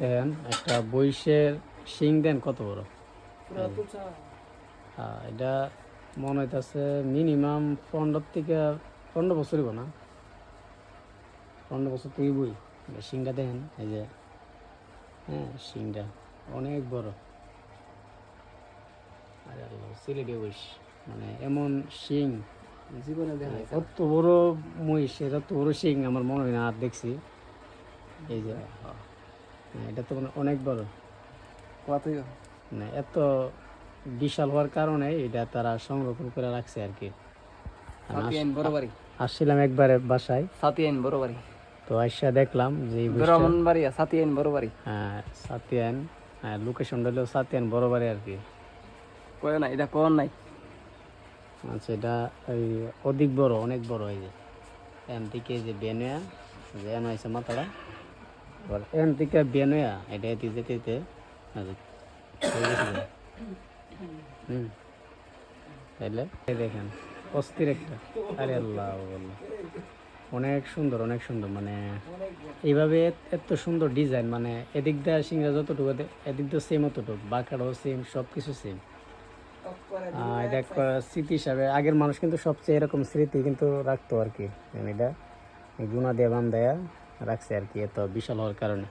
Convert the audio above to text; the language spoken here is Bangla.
দেন একটা বইসের শিং দেন কত বড়। এটা মনে হইতেছে মিনিমাম 15 বছর হইব না, 15 বছর তুই বই। শিংটা দেখেন এই যে, হ্যাঁ শিংটা অনেক বড়। আরে আল্লাহ, সিলেটি বইস মানে এমন শিং জীবনে দেখা অত বড় মহিষ, এটা তো বড় শিং আমার মনে হয় না আর দেখছি। এই যে এটা তো মানে অনেক বড়, কত মানে এত বিশাল হওয়ার কারণে এটা তারা সংরক্ষণ করে রাখছে আর কি। বড় বাড়ি আসছিলাম একবারে বাসায়, সাতিয়াইন বড় বাড়ি, তো আইসা দেখলাম যে এই বইটা, ব্রাহ্মণবাড়িয়া সাতিয়াইন বড় বাড়ি। হ্যাঁ সাতিয়ান, হ্যাঁ লোকেশনটা হলো সাতিয়ান বড় বাড়ি আর কি। কয় না এটা কোন নাই। আচ্ছা, এটা ওই অধিক বড়, অনেক বড়। এই যে এন থেকে যে বেনুয়া, যে এন হয়েছে মাথাটা, এবার এন থেকে বেনুয়া এটা এতে যেতে যেতে তাইলে এই দেখেন অস্থির একটা। আরে আল্লাহ আল্লাহ, অনেক সুন্দর, অনেক সুন্দর, মানে এইভাবে এত সুন্দর ডিজাইন, মানে এদিক দিয়ে সিংড়া যতটুকু এদিক দিয়ে সেম অতটুকু, বাঁকাটাও সেম, সব কিছু সেম। এটা একটা স্মৃতি হিসাবে আগের মানুষ কিন্তু সবচেয়ে এরকম স্মৃতি কিন্তু রাখতো আর কি। এটা গুণা দিয়ে বান দেয়া রাখছে আর কি, এত বিশাল হওয়ার কারণে।